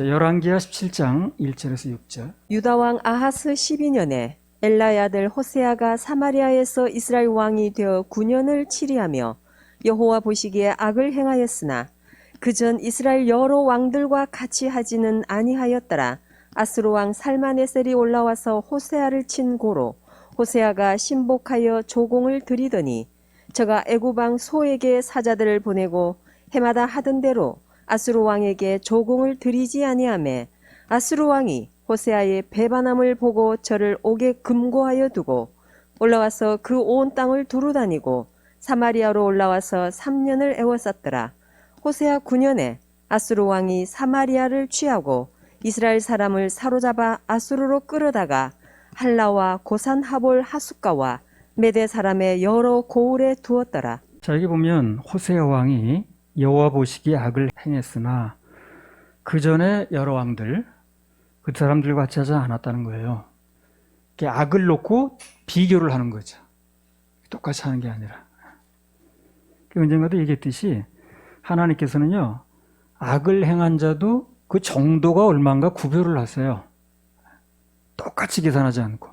열왕기하 17장 1절에서 6절. 유다 왕 아하스 12년에 엘라의 아들 호세아가 사마리아에서 이스라엘 왕이 되어 9년을 치리하며 여호와 보시기에 악을 행하였으나 그전 이스라엘 여러 왕들과 같이 하지는 아니하였더라. 아스루 왕 살마네셀이 올라와서 호세아를 친 고로 호세아가 신복하여 조공을 드리더니 저가 애굽 왕 소에게 사자들을 보내고 해마다 하던 대로 아스루 왕에게 조공을 드리지 아니하매 아스루 왕이 호세아의 배반함을 보고 저를 옥에 금고하여 두고 올라와서 그 온 땅을 두루다니고 사마리아로 올라와서 3년을 애워쌌더라. 호세아 9년에 아스루 왕이 사마리아를 취하고 이스라엘 사람을 사로잡아 아수르로 끌어다가 할라와 고산 하볼 하숫가와 메대 사람의 여러 고을에 두었더라. 자, 여기 보면 호세아 왕이 여호와 보시기에 악을 행했으나 그 전에 여러 왕들, 그 사람들과 같이 하지 않았다는 거예요. 악을 놓고 비교를 하는 거죠. 똑같이 하는 게 아니라. 언젠가도 얘기했듯이 하나님께서는요, 악을 행한 자도 그 정도가 얼마인가 구별을 하세요. 똑같이 계산하지 않고.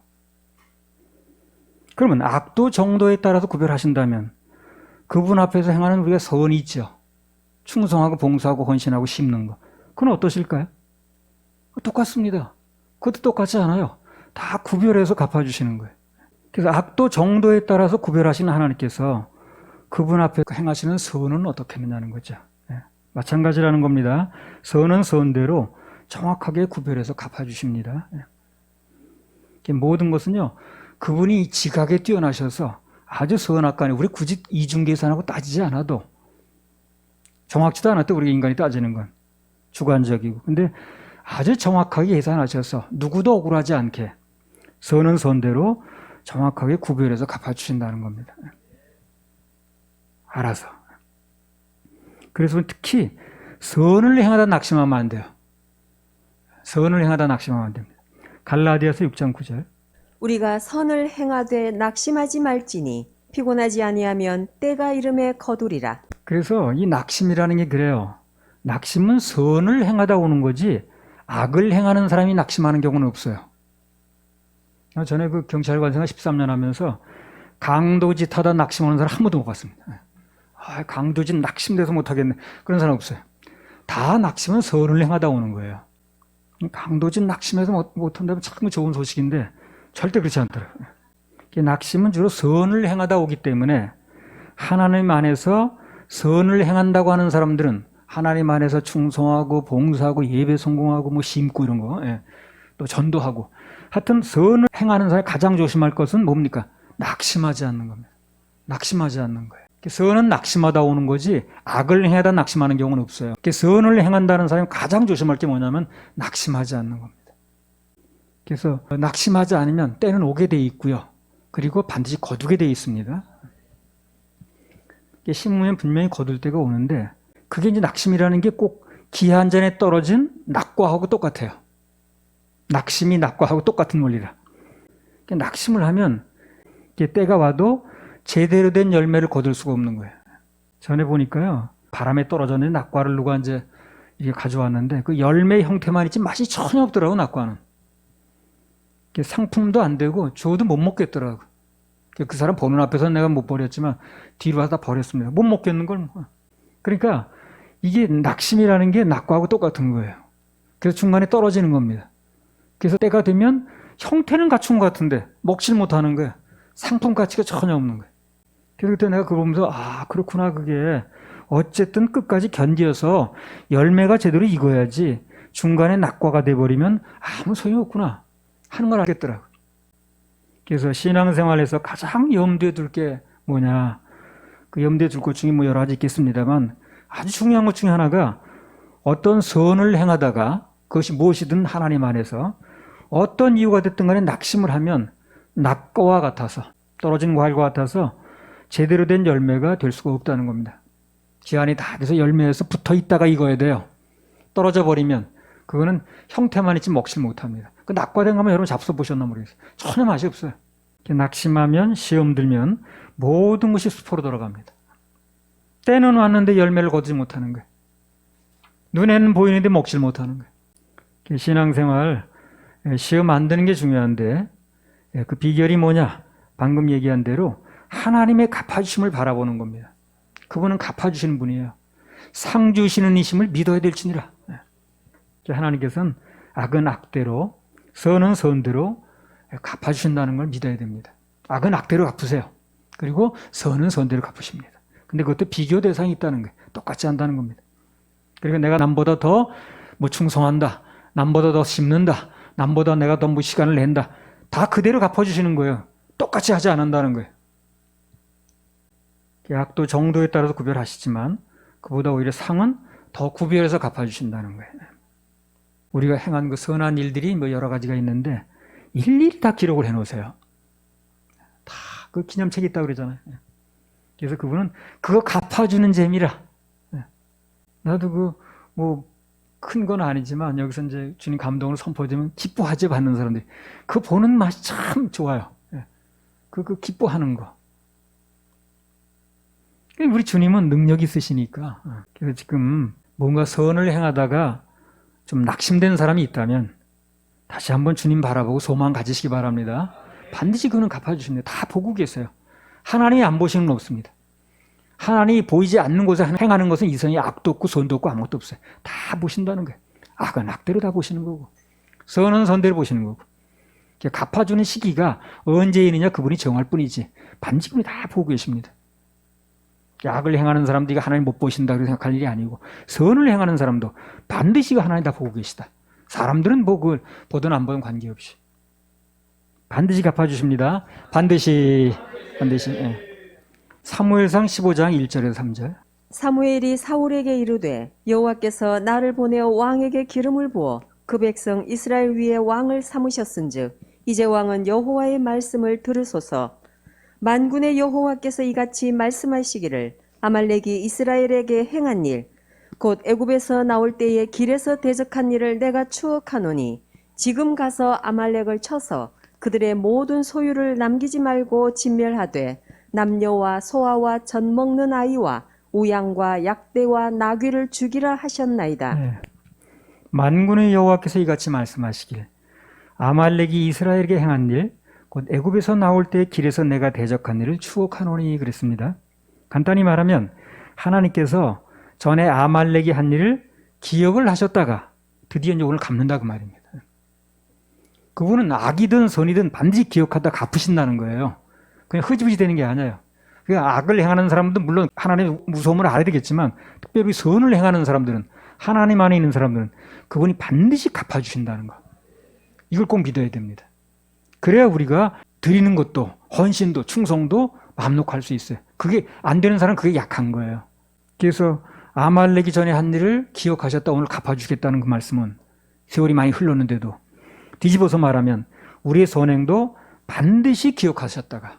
그러면 악도 정도에 따라서 구별하신다면 그분 앞에서 행하는 우리가 선이 있죠. 충성하고 봉사하고 헌신하고 심는 거. 그건 어떠실까요? 똑같습니다. 그것도 똑같지 않아요. 다 구별해서 갚아주시는 거예요. 그래서 악도 정도에 따라서 구별하시는 하나님께서 그분 앞에 행하시는 선은 어떻게 했느냐는 거죠. 마찬가지라는 겁니다. 선은 선대로 정확하게 구별해서 갚아주십니다. 모든 것은요, 그분이 지각에 뛰어나셔서 아주 선악간에 우리 굳이 이중계산하고 따지지 않아도 정확지도 않았대. 우리가 인간이 따지는 건 주관적이고. 근데 아주 정확하게 계산하셔서 누구도 억울하지 않게 선은 선대로 정확하게 구별해서 갚아주신다는 겁니다. 알아서. 그래서 특히 선을 행하다 낙심하면 안 돼요. 선을 행하다 낙심하면 안 됩니다. 갈라디아서 6장 9절. 우리가 선을 행하되 낙심하지 말지니 피곤하지 아니하면 때가 이름에 거두리라. 그래서 이 낙심이라는 게 그래요. 낙심은 선을 행하다 오는 거지 악을 행하는 사람이 낙심하는 경우는 없어요. 전에 그 경찰관 생활 13년 하면서 강도짓 하다 낙심하는 사람 한 번도 못 봤습니다. 강도짓 낙심돼서 못하겠네. 그런 사람 없어요. 다 낙심은 선을 행하다 오는 거예요. 강도짓 낙심해서 못한다면 참 좋은 소식인데 절대 그렇지 않더라고요. 낙심은 주로 선을 행하다 오기 때문에 하나님 안에서 선을 행한다고 하는 사람들은 하나님 안에서 충성하고 봉사하고 예배 성공하고 심고 이런 거, 또 전도하고 하여튼 선을 행하는 사람이 가장 조심할 것은 뭡니까? 낙심하지 않는 겁니다. 낙심하지 않는 거예요. 선은 낙심하다 오는 거지 악을 행하다 낙심하는 경우는 없어요. 선을 행한다는 사람이 가장 조심할 게 뭐냐면 낙심하지 않는 겁니다. 그래서 낙심하지 않으면 때는 오게 돼 있고요. 그리고 반드시 거두게 돼 있습니다. 심으면 분명히 거둘 때가 오는데 그게 이제 낙심이라는 게 꼭 기한 전에 떨어진 낙과하고 똑같아요. 낙심이 낙과하고 똑같은 원리라. 낙심을 하면 때가 와도 제대로 된 열매를 거둘 수가 없는 거예요. 전에 보니까요, 바람에 떨어졌는데 낙과를 누가 이제 이렇게 가져왔는데 그 열매 형태만 있지 맛이 전혀 없더라고, 낙과는. 상품도 안 되고 줘도 못 먹겠더라고. 그 사람 보는 앞에서는 내가 못 버렸지만 뒤로 와서 다 버렸습니다. 못 먹겠는 걸. 그러니까 이게 낙심이라는 게 낙과하고 똑같은 거예요. 그래서 중간에 떨어지는 겁니다. 그래서 때가 되면 형태는 갖춘 것 같은데 먹질 못하는 거예요. 상품 가치가 전혀 없는 거예요. 그래서 그때 내가 그거 보면서 그렇구나. 그게 어쨌든 끝까지 견디어서 열매가 제대로 익어야지 중간에 낙과가 돼버리면 아무 소용이 없구나 하는 걸 알겠더라고요. 그래서 신앙생활에서 가장 염두에 둘 게 뭐냐. 그 염두에 둘 것 중에 여러 가지 있겠습니다만 아주 중요한 것 중에 하나가 어떤 선을 행하다가 그것이 무엇이든 하나님 안에서 어떤 이유가 됐든 간에 낙심을 하면 낙과와 같아서 떨어진 과일과 같아서 제대로 된 열매가 될 수가 없다는 겁니다. 기한이 다 돼서 열매에서 붙어 있다가 익어야 돼요. 떨어져 버리면 그거는 형태만 있지 먹질 못합니다. 그 낙과된 거면 여러분 잡숴 보셨나 모르겠어요. 전혀 맛이 없어요. 낙심하면 시험 들면 모든 것이 수포로 돌아갑니다. 때는 왔는데 열매를 거두지 못하는 거예요. 눈에는 보이는데 먹질 못하는 거예요. 신앙생활 시험 안 드는 게 중요한데 그 비결이 뭐냐? 방금 얘기한 대로 하나님의 갚아주심을 바라보는 겁니다. 그분은 갚아주시는 분이에요. 상 주시는 이심을 믿어야 될지니라. 하나님께서는 악은 악대로, 선은 선대로 갚아주신다는 걸 믿어야 됩니다. 악은 악대로 갚으세요. 그리고 선은 선대로 갚으십니다. 근데 그것도 비교 대상이 있다는 거예요. 똑같이 한다는 겁니다. 그러니까 내가 남보다 더 충성한다. 남보다 더 심는다. 남보다 내가 더 시간을 낸다. 다 그대로 갚아주시는 거예요. 똑같이 하지 않는다는 거예요. 악도 정도에 따라서 구별하시지만 그보다 오히려 상은 더 구별해서 갚아주신다는 거예요. 우리가 행한 그 선한 일들이 여러 가지가 있는데 일일이 다 기록을 해놓으세요. 다 그 기념책이 있다고 그러잖아요. 그래서 그분은 그거 갚아주는 재미라. 나도 큰 건 아니지만 여기서 이제 주님 감동을 선포되면 기뻐하지 받는 사람들이 그 보는 맛이 참 좋아요. 그 기뻐하는 거. 우리 주님은 능력이 있으시니까. 그래서 지금 뭔가 선을 행하다가 좀 낙심된 사람이 있다면 다시 한번 주님 바라보고 소망 가지시기 바랍니다. 반드시 그는 갚아주십니다. 다 보고 계세요. 하나님이 안 보시는 건 없습니다. 하나님이 보이지 않는 곳에 행하는 것은 이성이 악도 없고 선도 없고 아무것도 없어요. 다 보신다는 거예요. 악은 악대로 다 보시는 거고 선은 선대로 보시는 거고 갚아주는 시기가 언제이느냐 그분이 정할 뿐이지 반드시 그분이 다 보고 계십니다. 악을 행하는 사람들이 하나님 못 보신다고 생각할 일이 아니고 선을 행하는 사람도 반드시 하나님 다 보고 계시다. 사람들은 그걸 보든 안 보든 관계없이 반드시 갚아주십니다. 반드시. 사무엘상 15장 1절에서 3절. 사무엘이 사울에게 이르되 여호와께서 나를 보내어 왕에게 기름을 부어 그 백성 이스라엘 위에 왕을 삼으셨은즉 이제 왕은 여호와의 말씀을 들으소서. 만군의 여호와께서 이같이 말씀하시기를 아말렉이 이스라엘에게 행한 일 곧 애굽에서 나올 때에 길에서 대적한 일을 내가 추억하노니 지금 가서 아말렉을 쳐서 그들의 모든 소유를 남기지 말고 진멸하되 남녀와 소아와 젖 먹는 아이와 우양과 약대와 나귀를 죽이라 하셨나이다. 네. 만군의 여호와께서 이같이 말씀하시길 아말렉이 이스라엘에게 행한 일 곧 애굽에서 나올 때 길에서 내가 대적한 일을 추억하노니 그랬습니다. 간단히 말하면 하나님께서 전에 아말렉이 한 일을 기억을 하셨다가 드디어 이제 오늘 갚는다 그 말입니다. 그분은 악이든 선이든 반드시 기억하다 갚으신다는 거예요. 그냥 흐지부지 되는 게 아니에요. 그러니까 악을 행하는 사람들은 물론 하나님의 무서움을 알아야 되겠지만 특별히 선을 행하는 사람들은 하나님 안에 있는 사람들은 그분이 반드시 갚아주신다는 거. 이걸 꼭 믿어야 됩니다. 그래야 우리가 드리는 것도 헌신도 충성도 마음 놓고 할 수 있어요. 그게 안 되는 사람은 그게 약한 거예요. 그래서 아말렉이 전에 한 일을 기억하셨다 오늘 갚아주겠다는 그 말씀은 세월이 많이 흘렀는데도 뒤집어서 말하면 우리의 선행도 반드시 기억하셨다가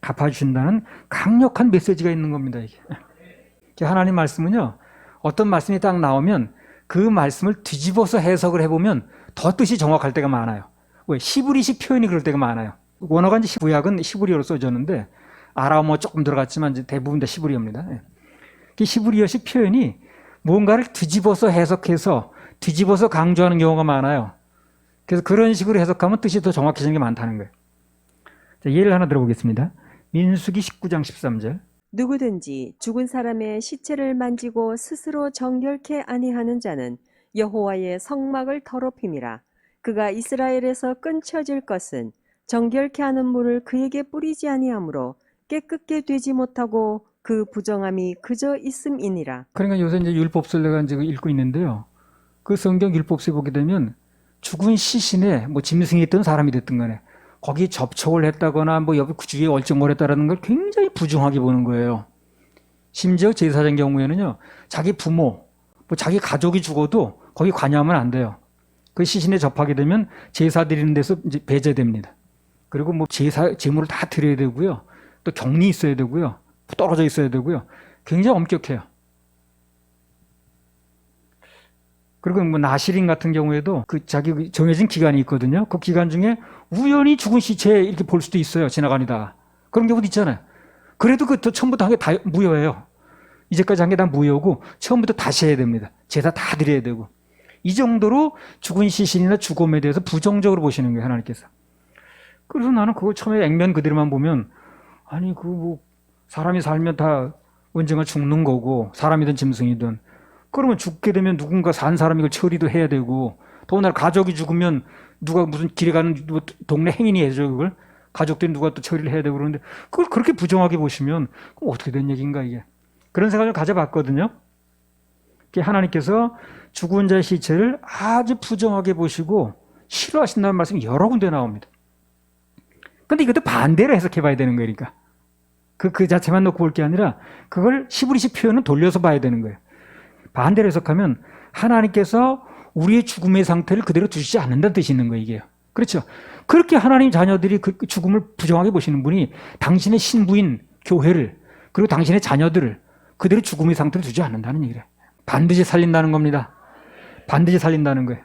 갚아주신다는 강력한 메시지가 있는 겁니다. 이게 하나님 말씀은요 어떤 말씀이 딱 나오면 그 말씀을 뒤집어서 해석을 해보면 더 뜻이 정확할 때가 많아요. 왜? 히브리식 표현이 그럴 때가 많아요. 원어가 이제 구약은 히브리어로 써졌는데 아람어 조금 들어갔지만 이제 대부분 다 히브리어입니다. 히브리어식 표현이 뭔가를 뒤집어서 해석해서 뒤집어서 강조하는 경우가 많아요. 그래서 그런 식으로 해석하면 뜻이 더 정확해지는 게 많다는 거예요. 자, 예를 하나 들어보겠습니다. 민수기 19장 13절. 누구든지 죽은 사람의 시체를 만지고 스스로 정결케 아니하는 자는 여호와의 성막을 더럽힘이라. 그가 이스라엘에서 끊쳐질 것은 정결케 하는 물을 그에게 뿌리지 아니하므로 깨끗게 되지 못하고 그 부정함이 그저 있음이니라. 그러니까 요새 이제 율법서를 내가 이제 읽고 있는데요. 그 성경 율법서에 보게 되면 죽은 시신에 짐승이 있던 사람이 됐든 간에 거기 접촉을 했다거나 옆 주위에 얼쩡거렸 했다라는 걸 굉장히 부정하게 보는 거예요. 심지어 제사장 경우에는요, 자기 부모, 자기 가족이 죽어도 거기 관여하면 안 돼요. 그 시신에 접하게 되면 제사 드리는 데서 이제 배제됩니다. 그리고 제물을 다 드려야 되고요. 또 격리 있어야 되고요. 떨어져 있어야 되고요. 굉장히 엄격해요. 그리고 나시린 같은 경우에도 그 자기 정해진 기간이 있거든요. 그 기간 중에 우연히 죽은 시체 이렇게 볼 수도 있어요. 지나가니다. 그런 경우도 있잖아요. 그래도 처음부터 한 게 다 무효예요. 이제까지 한 게 다 무효고 처음부터 다시 해야 됩니다. 제사 다 드려야 되고. 이 정도로 죽은 시신이나 죽음에 대해서 부정적으로 보시는 거예요, 하나님께서. 그래서 나는 그거 처음에 액면 그대로만 보면, 아니, 사람이 살면 다 언젠가 죽는 거고, 사람이든 짐승이든. 그러면 죽게 되면 누군가 산 사람이 이걸 처리도 해야 되고, 더군다나 가족이 죽으면 누가 무슨 길에 가는 동네 행인이 해줘, 그걸. 가족들이 누가 또 처리를 해야 되고 그러는데, 그걸 그렇게 부정하게 보시면, 그럼 어떻게 된 얘기인가, 이게. 그런 생각을 가져봤거든요. 하나님께서 죽은 자의 시체를 아주 부정하게 보시고 싫어하신다는 말씀이 여러 군데 나옵니다. 근데 이것도 반대로 해석해 봐야 되는 거니까. 그 자체만 놓고 볼 게 아니라 그걸 히브리식 표현은 돌려서 봐야 되는 거예요. 반대로 해석하면 하나님께서 우리의 죽음의 상태를 그대로 두시지 않는다는 뜻이 있는 거예요, 이게요. 그렇죠. 그렇게 하나님 자녀들이 그 죽음을 부정하게 보시는 분이 당신의 신부인 교회를 그리고 당신의 자녀들을 그대로 죽음의 상태로 두지 않는다는 얘기를 해요. 반드시 살린다는 겁니다. 반드시 살린다는 거예요.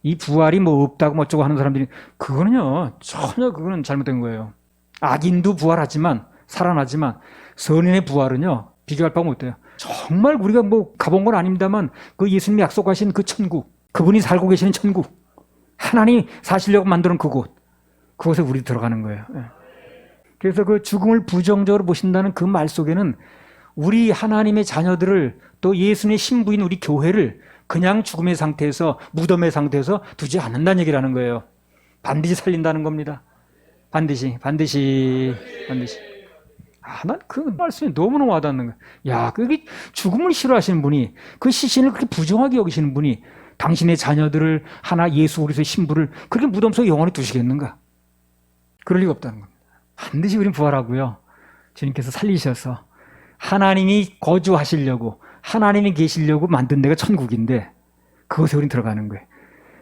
이 부활이 뭐 없다고 뭐 어쩌고 하는 사람들이 그거는요 전혀 그거는 잘못된 거예요. 악인도 부활하지만 살아나지만 선인의 부활은요 비교할 바가 못 돼요. 정말 우리가 뭐 가본 건 아닙니다만 그 예수님이 약속하신 그 천국, 그분이 살고 계시는 천국, 하나님이 사시려고 만드는 그곳에 우리 들어가는 거예요. 그래서 그 죽음을 부정적으로 보신다는 그 말 속에는 우리 하나님의 자녀들을 또 예수님의 신부인 우리 교회를 그냥 죽음의 상태에서 무덤의 상태에서 두지 않는다는 얘기를 하는 거예요. 반드시 살린다는 겁니다. 반드시. 난 그 말씀이 너무너무 와닿는 거예요. 야, 그게 죽음을 싫어하시는 분이 그 시신을 그렇게 부정하게 여기시는 분이 당신의 자녀들을 하나 예수 그리스도의 신부를 그렇게 무덤 속에 영원히 두시겠는가? 그럴 리가 없다는 겁니다. 반드시 우리는 부활하고요. 주님께서 살리셔서 하나님이 거주하시려고 하나님이 계시려고 만든 데가 천국인데 그것에 우린 들어가는 거예요.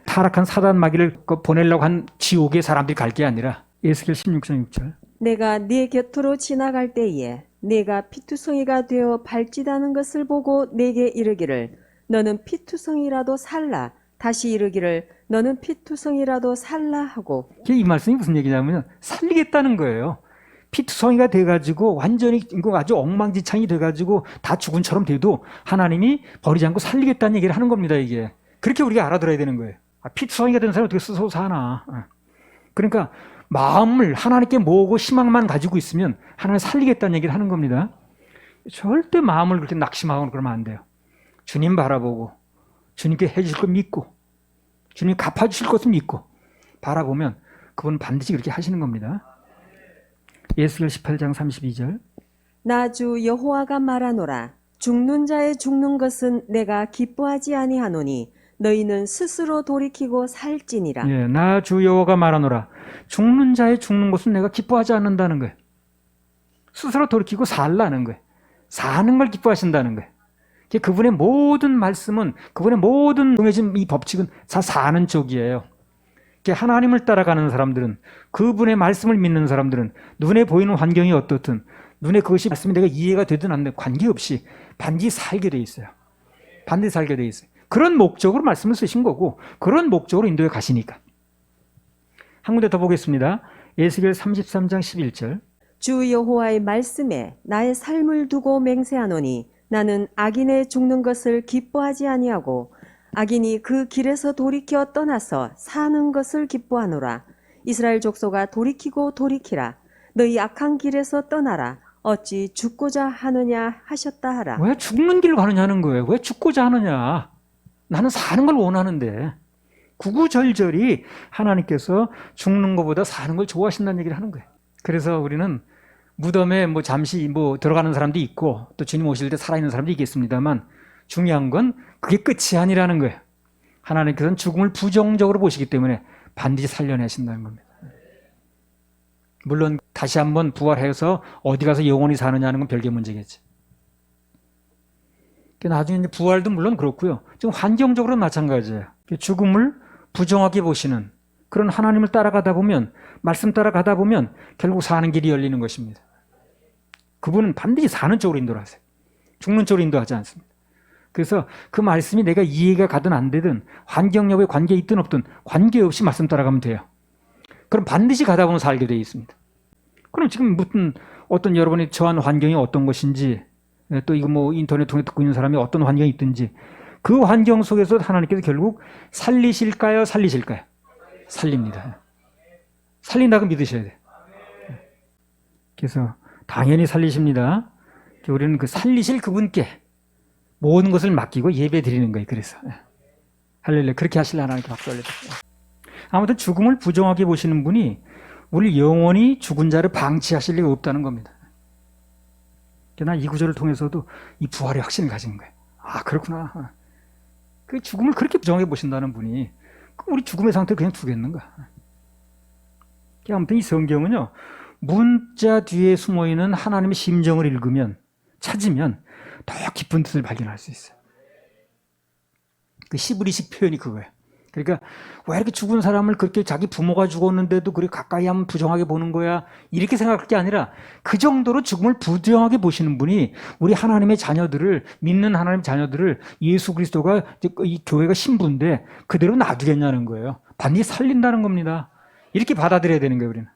타락한 사단 마귀를 보내려고 한 지옥에 사람들이 갈 게 아니라 에스겔 16장 6절 내가 네 곁으로 지나갈 때에 네가 피투성이가 되어 발짓하는 것을 보고 내게 이르기를 너는 피투성이라도 살라 다시 이르기를 너는 피투성이라도 살라 하고 이 말씀이 무슨 얘기냐면 살리겠다는 거예요. 피투성이가 돼가지고 완전히 아주 엉망진창이 돼가지고 다 죽은처럼 돼도 하나님이 버리지 않고 살리겠다는 얘기를 하는 겁니다. 이게 그렇게 우리가 알아들어야 되는 거예요. 피투성이가 된 사람이 어떻게 스스로 사나. 그러니까 마음을 하나님께 모으고 희망만 가지고 있으면 하나님 살리겠다는 얘기를 하는 겁니다. 절대 마음을 그렇게 낙심하거나 그러면 안 돼요. 주님 바라보고 주님께 해주실 것 믿고 주님 갚아주실 것을 믿고 바라보면 그분은 반드시 그렇게 하시는 겁니다. 에스겔 18장 32절 나 주 여호와가 말하노라 죽는 자의 죽는 것은 내가 기뻐하지 아니하노니 너희는 스스로 돌이키고 살지니라. 예, 나 주 여호와가 말하노라 죽는 자의 죽는 것은 내가 기뻐하지 않는다는 거예요. 스스로 돌이키고 살라는 거예요. 사는 걸 기뻐하신다는 거예요. 그분의 모든 말씀은 그분의 모든 정해진 이 법칙은 다 사는 쪽이에요. 하나님을 따라가는 사람들은 그분의 말씀을 믿는 사람들은 눈에 보이는 환경이 어떻든 눈에 그것이 말씀이 내가 이해가 되든 안 되든 관계없이 반드시 살게 돼 있어요. 반드시 살게 돼 있어요. 그런 목적으로 말씀을 쓰신 거고 그런 목적으로 인도에 가시니까. 한 군데 더 보겠습니다. 에스겔 33장 11절 주 여호와의 말씀에 나의 삶을 두고 맹세하노니 나는 악인의 죽는 것을 기뻐하지 아니하고 악인이 그 길에서 돌이켜 떠나서 사는 것을 기뻐하노라. 이스라엘 족속아 돌이키고 돌이키라. 너희 악한 길에서 떠나라. 어찌 죽고자 하느냐 하셨다 하라. 왜 죽는 길로 가느냐는 거예요. 왜 죽고자 하느냐. 나는 사는 걸 원하는데 구구절절히 하나님께서 죽는 것보다 사는 걸 좋아하신다는 얘기를 하는 거예요. 그래서 우리는 무덤에 잠시 들어가는 사람도 있고 또 주님 오실 때 살아있는 사람도 있겠습니다만 중요한 건 그게 끝이 아니라는 거예요. 하나님께서는 죽음을 부정적으로 보시기 때문에 반드시 살려내신다는 겁니다. 물론 다시 한번 부활해서 어디 가서 영원히 사느냐는 건 별개 문제겠지. 나중에 부활도 물론 그렇고요. 지금 환경적으로는 마찬가지예요. 죽음을 부정하게 보시는 그런 하나님을 따라가다 보면 말씀 따라가다 보면 결국 사는 길이 열리는 것입니다. 그분은 반드시 사는 쪽으로 인도하세요. 죽는 쪽으로 인도하지 않습니다. 그래서 그 말씀이 내가 이해가 가든 안 되든 환경력에 관계 있든 없든 관계없이 말씀 따라가면 돼요. 그럼 반드시 가다 보면 살게 되어 있습니다. 그럼 지금 무슨 어떤 여러분이 처한 환경이 어떤 것인지 또 이거 인터넷 통해 듣고 있는 사람이 어떤 환경이 있든지 그 환경 속에서 하나님께서 결국 살리실까요? 살리실까요? 살립니다. 살린다고 믿으셔야 돼요. 그래서 당연히 살리십니다. 우리는 그 살리실 그분께 모든 것을 맡기고 예배 드리는 거예요. 그래서 할렐루야. 그렇게 하실라 하나님께 박수 올려드립니다. 아무튼 죽음을 부정하게 보시는 분이 우리 영원히 죽은 자를 방치하실 리가 없다는 겁니다. 난 이 구절을 통해서도 이 부활의 확신을 가진 거예요. 아, 그렇구나. 그 죽음을 그렇게 부정하게 보신다는 분이 우리 죽음의 상태를 그냥 두겠는가? 아무튼 이 성경은요, 문자 뒤에 숨어있는 하나님의 심정을 읽으면, 찾으면 더 깊은 뜻을 발견할 수 있어요. 그 시브리식 표현이 그거예요. 그러니까 왜 이렇게 죽은 사람을 그렇게 자기 부모가 죽었는데도 그렇게 가까이 하면 부정하게 보는 거야, 이렇게 생각할 게 아니라 그 정도로 죽음을 부정하게 보시는 분이 우리 하나님의 자녀들을, 믿는 하나님의 자녀들을 예수 그리스도가 이 교회가 신부인데 그대로 놔두겠냐는 거예요. 반드시 살린다는 겁니다. 이렇게 받아들여야 되는 거예요. 우리는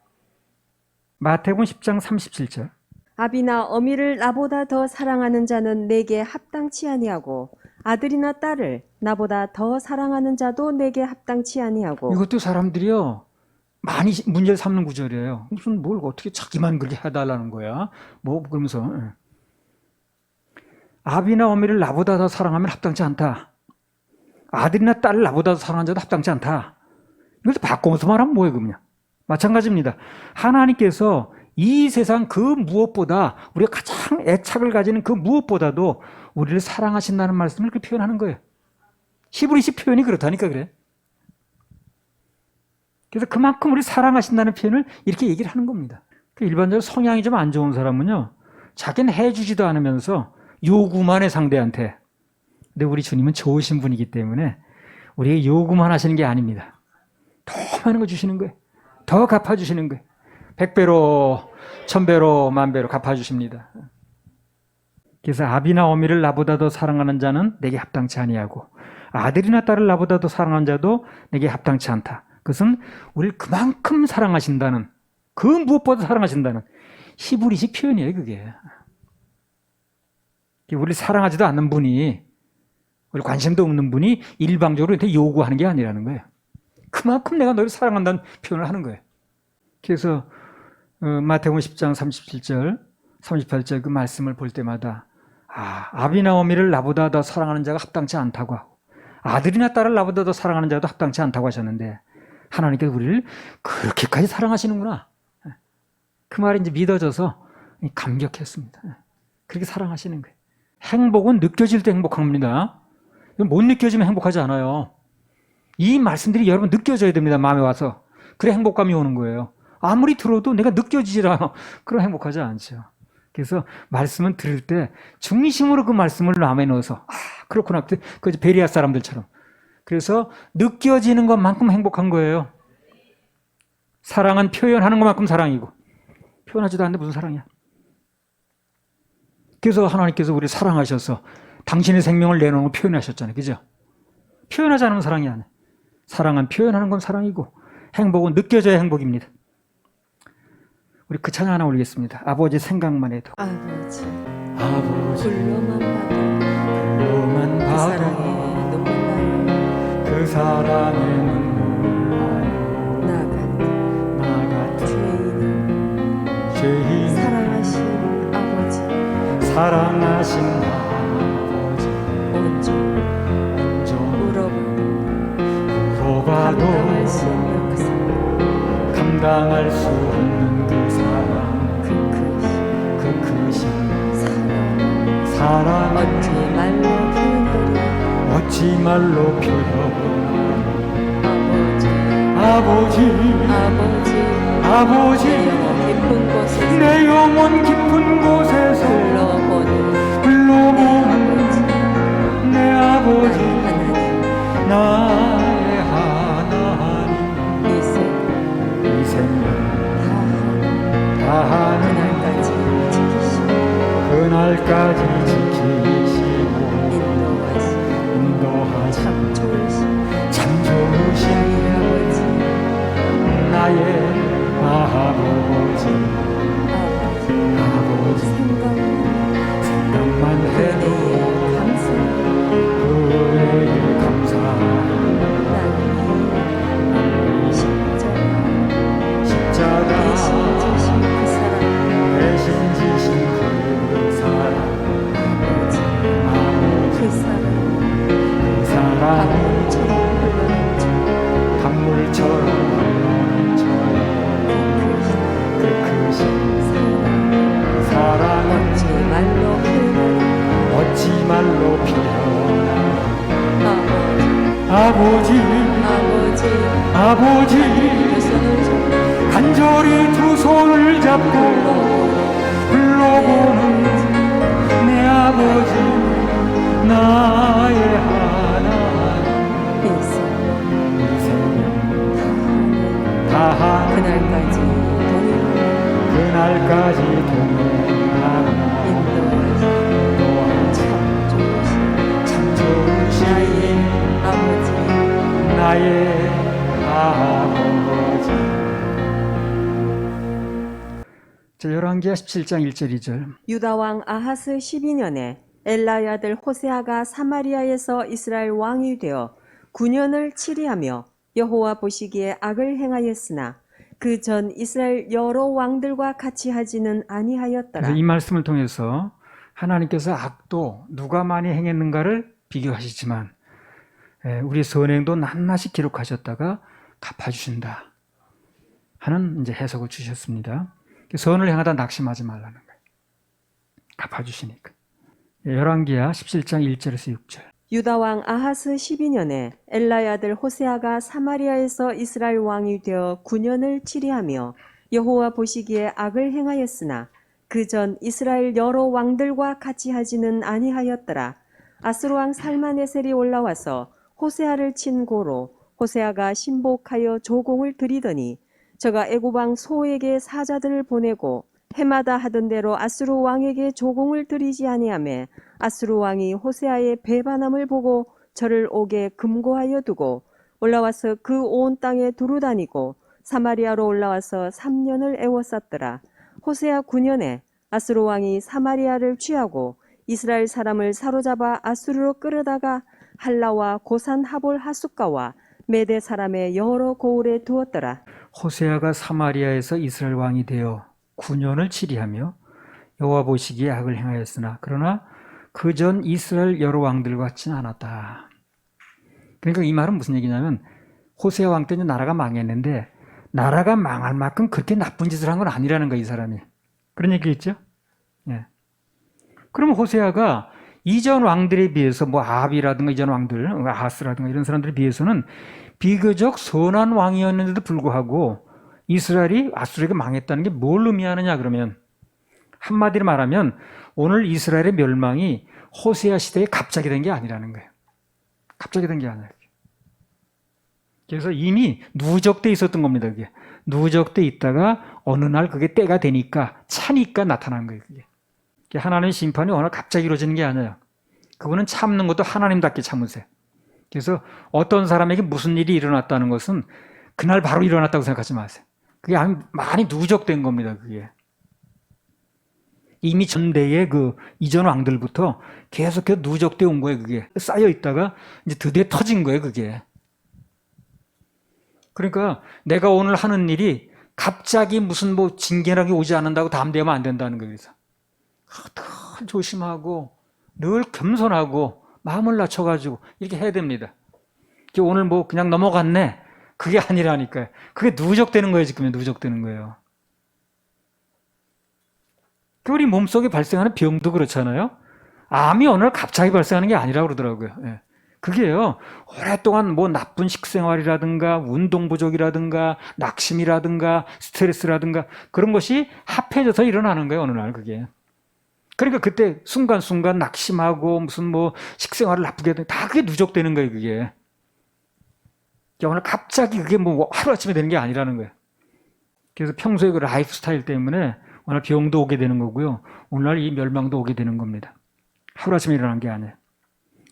마태복음 10장 37절 아비나 어미를 나보다 더 사랑하는 자는 내게 합당치 아니하고 아들이나 딸을 나보다 더 사랑하는 자도 내게 합당치 아니하고. 이것도 사람들이요 많이 문제를 삼는 구절이에요. 무슨 뭘 어떻게 자기만 그렇게 해달라는 거야. 뭐 그러면서 아비나 어미를 나보다 더 사랑하면 합당치 않다. 아들이나 딸을 나보다 더 사랑하는 자도 합당치 않다. 이것도 바꿔서 말하면 뭐예요, 그냥. 마찬가지입니다. 하나님께서 이 세상 그 무엇보다, 우리가 가장 애착을 가지는 그 무엇보다도 우리를 사랑하신다는 말씀을 그렇게 표현하는 거예요. 히브리식 표현이 그렇다니까 그래. 그래서 그만큼 우리 사랑하신다는 표현을 이렇게 얘기를 하는 겁니다. 일반적으로 성향이 좀 안 좋은 사람은요, 자기는 해주지도 않으면서 요구만 해, 상대한테. 근데 우리 주님은 좋으신 분이기 때문에 우리에게 요구만 하시는 게 아닙니다. 더 많은 거 주시는 거예요. 더 갚아주시는 거예요. 100배로, 1000배로, 10,000배로 갚아주십니다. 그래서 아비나 어미를 나보다 더 사랑하는 자는 내게 합당치 아니하고 아들이나 딸을 나보다 더 사랑하는 자도 내게 합당치 않다. 그것은 우리를 그만큼 사랑하신다는, 그 무엇보다 사랑하신다는 히브리식 표현이에요, 그게. 우리를 사랑하지도 않는 분이, 우리 관심도 없는 분이 일방적으로 이렇게 요구하는 게 아니라는 거예요. 그만큼 내가 너를 사랑한다는 표현을 하는 거예요. 그래서 마태복음 10장 37절, 38절 그 말씀을 볼 때마다 아비나 어미를 나보다 더 사랑하는 자가 합당치 않다고 하고 아들이나 딸을 나보다 더 사랑하는 자도 합당치 않다고 하셨는데 하나님께서 우리를 그렇게까지 사랑하시는구나. 그 말이 이제 믿어져서 감격했습니다. 그렇게 사랑하시는 거예요. 행복은 느껴질 때 행복합니다. 못 느껴지면 행복하지 않아요. 이 말씀들이 여러분 느껴져야 됩니다. 마음에 와서. 그래 행복감이 오는 거예요. 아무리 들어도 내가 느껴지질 않아. 그럼 행복하지 않죠. 그래서 말씀은 들을 때 중심으로 그 말씀을 마음에 넣어서 그렇구나. 그 베리아 사람들처럼. 그래서 느껴지는 것만큼 행복한 거예요. 사랑은 표현하는 것만큼 사랑이고 표현하지도 않는데 무슨 사랑이야. 그래서 하나님께서 우리를 사랑하셔서 당신의 생명을 내놓은 걸 표현하셨잖아요. 그죠? 표현하지 않으면 사랑이 아니에요. 사랑은 표현하는 건 사랑이고 행복은 느껴져야 행복입니다. 우리 그 찬양 하나 올리겠습니다. 아버지 생각만 해도 아버지 불로만 그 봐도 사랑에 눈물 나요. 그 사랑에 눈물 나요. 나 같은 죄인 사랑하신 아버지 사랑하신 아버지 온종 물어봐도 감당할 수 없는 그 사랑, 감당할 수 없는 그 사랑, 그 크신 사랑 어찌 말로 표현하리. 아버지 내 영혼 깊은 곳에서 불러보는 내 아버지 나의 하나님 이 생명 다하는 그날까지 지키시고 인도하시 참 좋으신 나의 아버지 생각만 아버지 아버지 두 손을 잡고 간절히 두 손을 잡고 불러보는 내 아버지 나의 하나님 내 생명 다하는 그날까지 동행하며 그날까지 동행하라 인도하시 참 좋으신 참 좋으신 나의 아버지 나의 아버지. 자, 열왕기하 17장 1절 2절. 유다 왕 아하스 12년에 엘라의 아들 호세아가 사마리아에서 이스라엘 왕이 되어 9년을 치리하며 여호와 보시기에 악을 행하였으나 그 전 이스라엘 여러 왕들과 같이 하지는 아니하였더라. 그래서 이 말씀을 통해서 하나님께서 악도 누가 많이 행했는가를 비교하시지만 우리 선행도 낱낱이 기록하셨다가 갚아주신다 하는 이제 해석을 주셨습니다. 선을 행하다 낙심하지 말라는 거예요. 갚아주시니까. 열왕기하 17장 1절에서 6절. 유다 왕 아하스 12년에 엘라의 아들 호세아가 사마리아에서 이스라엘 왕이 되어 9년을 치리하며 여호와 보시기에 악을 행하였으나 그 전 이스라엘 여러 왕들과 같이 하지는 아니하였더라. 아스루 왕 살마네셀이 올라와서 호세아를 친 고로 호세아가 신복하여 조공을 드리더니 저가 애굽 왕 소에게 사자들을 보내고 해마다 하던 대로 아스루 왕에게 조공을 드리지 아니하매 아스루 왕이 호세아의 배반함을 보고 저를 옥에 금고하여 두고 올라와서 그 온 땅에 두루다니고 사마리아로 올라와서 3년을 애워쌌더라. 호세아 9년에 아스루 왕이 사마리아를 취하고 이스라엘 사람을 사로잡아 아수르로 끌어다가 할라와 고산 하볼 하숫가와 메대 사람의 여러 고을에 두었더라. 호세아가 사마리아에서 이스라엘 왕이 되어 9년을 치리하며 여호와 보시기에 악을 행하였으나 그러나 그 전 이스라엘 여러 왕들 같지는 않았다. 그러니까 이 말은 무슨 얘기냐면 호세아 왕 때는 나라가 망했는데 나라가 망할 만큼 그렇게 나쁜 짓을 한 건 아니라는 거야, 이 사람이. 그런 얘기겠죠? 예. 그러면 호세아가 이전 왕들에 비해서 뭐 아합이라든가 이전 왕들, 아하스라든가 이런 사람들에 비해서는 비교적 선한 왕이었는데도 불구하고 이스라엘이 아수르에게 망했다는 게 뭘 의미하느냐 그러면 한마디로 말하면 오늘 이스라엘의 멸망이 호세아 시대에 갑자기 된 게 아니라는 거예요. 갑자기 된 게 아니에요. 그래서 이미 누적돼 있었던 겁니다. 그게 누적돼 있다가 어느 날 그게 때가 되니까 차니까 나타난 거예요. 그게 하나님의 심판이 어느 날 갑자기 이루어지는 게 아니에요. 그분은 참는 것도 하나님답게 참으세요. 그래서 어떤 사람에게 무슨 일이 일어났다는 것은 그날 바로 일어났다고 생각하지 마세요. 그게 많이 누적된 겁니다. 그게 이미 전대의 그 이전 왕들부터 계속해서 누적되어 온 거예요. 그게 쌓여 있다가 이제 드디어 터진 거예요. 그게 그러니까 내가 오늘 하는 일이 갑자기 무슨 뭐 징계라게 오지 않는다고 다음 되면 안 된다는 거예요. 그래서 늘 조심하고 늘 겸손하고 마음을 낮춰가지고 이렇게 해야 됩니다. 오늘 뭐 그냥 넘어갔네. 그게 아니라니까요. 그게 누적되는 거예요. 지금 누적되는 거예요. 우리 몸속에 발생하는 병도 그렇잖아요. 암이 어느 날 갑자기 발생하는 게 아니라고 그러더라고요. 예. 그게요. 오랫동안 뭐 나쁜 식생활이라든가 운동 부족이라든가 낙심이라든가 스트레스라든가 그런 것이 합해져서 일어나는 거예요. 어느 날 그게. 그러니까 그때 순간순간 낙심하고 무슨 뭐 식생활을 나쁘게 하든 다 그게 누적되는 거예요. 그게. 오늘 갑자기 그게 뭐 하루아침에 되는 게 아니라는 거예요. 그래서 평소에 그 라이프 스타일 때문에 오늘 병도 오게 되는 거고요. 오늘날 이 멸망도 오게 되는 겁니다. 하루아침에 일어난 게 아니에요.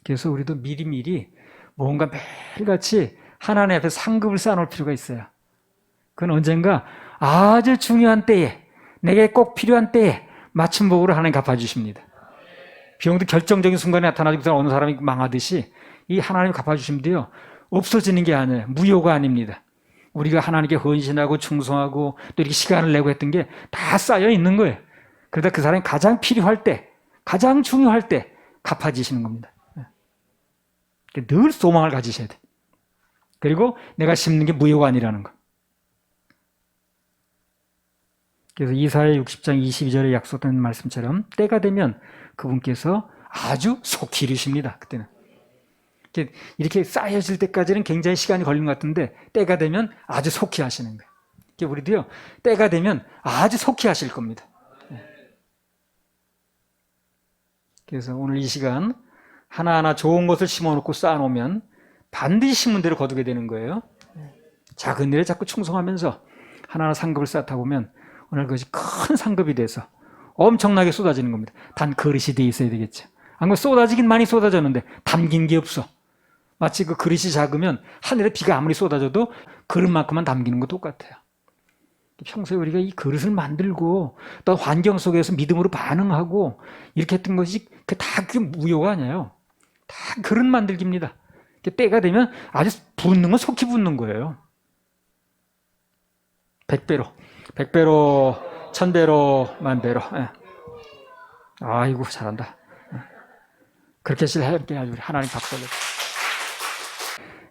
그래서 우리도 미리미리 뭔가 매일같이 하나님 앞에 상급을 쌓아놓을 필요가 있어요. 그건 언젠가 아주 중요한 때에 내게 꼭 필요한 때에 맞춤복으로 하나님 갚아주십니다. 병도 결정적인 순간에 나타나고 어느 사람이 망하듯이 이 하나님 갚아주시면 없어지는 게 아니에요. 무효가 아닙니다. 우리가 하나님께 헌신하고 충성하고 또 이렇게 시간을 내고 했던 게 다 쌓여 있는 거예요. 그러다 그 사람이 가장 필요할 때, 가장 중요할 때 갚아주시는 겁니다. 늘 소망을 가지셔야 돼. 그리고 내가 심는 게 무효가 아니라는 거. 그래서 이사야 60장 22절에 약속된 말씀처럼 때가 되면 그분께서 아주 속히 이루십니다. 그때는. 이렇게 쌓여질 때까지는 굉장히 시간이 걸린 것 같은데 때가 되면 아주 속히 하시는 거예요. 우리도요, 때가 되면 아주 속히 하실 겁니다. 그래서 오늘 이 시간 하나하나 좋은 것을 심어놓고 쌓아놓으면 반드시 심은 대로 거두게 되는 거예요. 작은 일에 자꾸 충성하면서 하나하나 상급을 쌓다 보면 오늘 그것이 큰 상급이 돼서 엄청나게 쏟아지는 겁니다. 단 그릇이 돼 있어야 되겠죠. 안 그러면 쏟아지긴 많이 쏟아졌는데 담긴 게 없어. 마치 그 그릇이 작으면 하늘에 비가 아무리 쏟아져도 그릇만큼만 담기는 거 똑같아요. 평소에 우리가 이 그릇을 만들고 또 환경 속에서 믿음으로 반응하고 이렇게 했던 것이 다 그게 무효가 아니에요. 다 그릇 만들기입니다. 때가 되면 아주 붓는 건 속히 붓는 거예요. 100배로, 100배로, 1000배로, 만배로. 아이고 잘한다. 그렇게 할게 아주 하나님 박수 올려.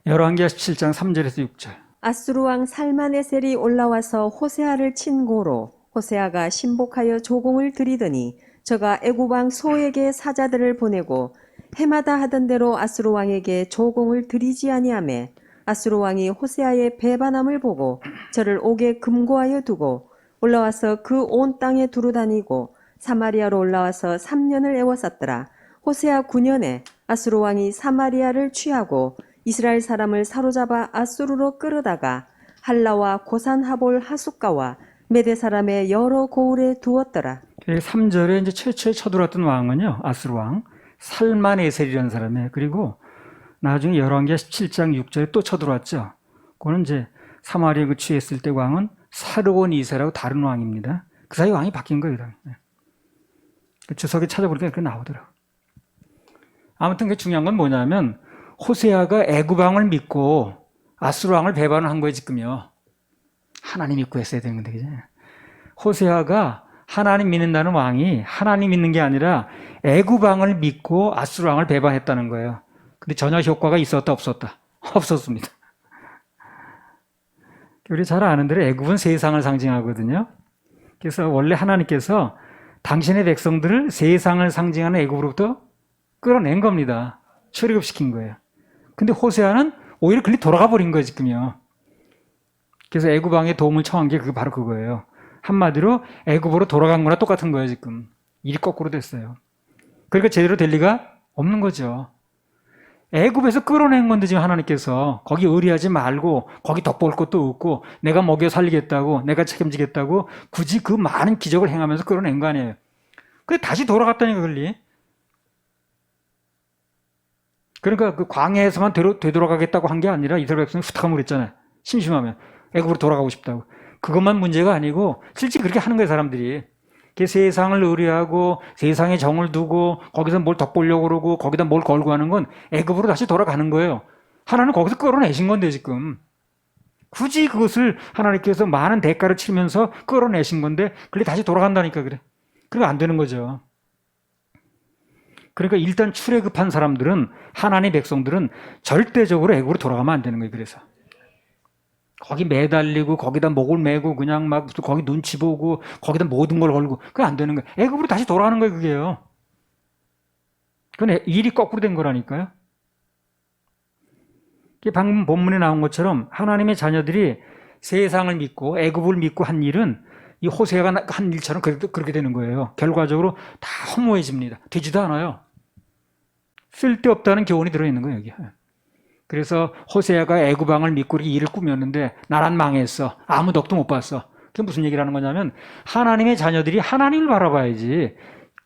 열왕기하 17장 3절에서 6절. 아수르 왕 살마네셀이 올라와서 호세아를 친 고로 호세아가 신복하여 조공을 드리더니 저가 애굽 왕 소에게 사자들을 보내고 해마다 하던 대로 아수르 왕에게 조공을 드리지 아니하매 아수르 왕이 호세아의 배반함을 보고 저를 옥에 금고하여 두고 올라와서 그 온 땅에 두루 다니고 사마리아로 올라와서 3년을 애워쌌더라. 호세아 9년에 아수르 왕이 사마리아를 취하고 이스라엘 사람을 사로잡아 아수르로 끌어다가 할라와 고산하볼 하숫가와 메대 사람의 여러 고을에 두었더라. 3절에 이제 최초에 쳐들어왔던 왕은요, 아수르 왕 살만에셀이라는 사람이에요. 그리고 나중에 열왕기하 17장 6절에 또 쳐들어왔죠. 그거는 이제 사마리아 그 취했을 때 왕은 사르곤 2세라고 다른 왕입니다. 그 사이 왕이 바뀐 거예요. 그 주석에 찾아보니까 그렇게 나오더라고요. 아무튼 그 중요한 건 뭐냐면 호세아가 애굽 왕을 믿고 아수르 왕을 배반을 한 거예요, 지금요. 하나님 믿고 했어야 되는 건데, 그죠? 호세아가 하나님 믿는다는 왕이 하나님 믿는 게 아니라 애굽 왕을 믿고 아수르 왕을 배반했다는 거예요. 근데 전혀 효과가 있었다, 없었다? 없었습니다. 우리 잘 아는 대로 애굽은 세상을 상징하거든요. 그래서 원래 하나님께서 당신의 백성들을 세상을 상징하는 애굽으로부터 끌어낸 겁니다. 출애굽시킨 거예요. 근데 호세아는 오히려 글리 돌아가 버린 거예요, 지금요. 그래서 애굽 왕의 도움을 청한 게 그게 바로 그거예요. 한마디로 애굽으로 돌아간 거나 똑같은 거예요, 지금. 일이 거꾸로 됐어요. 그러니까 제대로 될 리가 없는 거죠. 애굽에서 끌어낸 건데 지금 하나님께서 거기 의리하지 말고 거기 덕볼 것도 없고 내가 먹여 살리겠다고 내가 책임지겠다고 굳이 그 많은 기적을 행하면서 끌어낸 거 아니에요. 근데 다시 돌아갔다니까, 글리. 그러니까 그 광야에서만 되돌아가겠다고 한 게 아니라 이스라엘 백성이 후딱하면 그랬잖아요. 심심하면 애굽으로 돌아가고 싶다고. 그것만 문제가 아니고 실제 그렇게 하는 거예요, 사람들이. 세상을 의뢰하고 세상에 정을 두고 거기서 뭘 덕보려고 그러고 거기다 뭘 걸고 하는 건 애굽으로 다시 돌아가는 거예요. 하나는 거기서 끌어내신 건데 지금. 굳이 그것을 하나님께서 많은 대가를 치면서 끌어내신 건데 그게 다시 돌아간다니까 그래. 그러면 안 되는 거죠. 그러니까 일단 출애굽한 사람들은 하나님의 백성들은 절대적으로 애굽으로 돌아가면 안 되는 거예요. 그래서 거기 매달리고 거기다 목을 메고 그냥 막 거기 눈치 보고 거기다 모든 걸 걸고 그게 안 되는 거예요. 애굽으로 다시 돌아가는 거예요. 그게요. 그건 일이 거꾸로 된 거라니까요. 방금 본문에 나온 것처럼 하나님의 자녀들이 세상을 믿고 애굽을 믿고 한 일은 이 호세아가 한 일처럼 그렇게 되는 거예요. 결과적으로 다 허무해집니다. 되지도 않아요. 쓸데없다는 교훈이 들어있는 거예요, 여기. 그래서 호세아가 애굽 왕을 믿고 이렇게 일을 꾸몄는데 나란 망했어. 아무 덕도 못 봤어. 그게 무슨 얘기를 하는 거냐면 하나님의 자녀들이 하나님을 바라봐야지.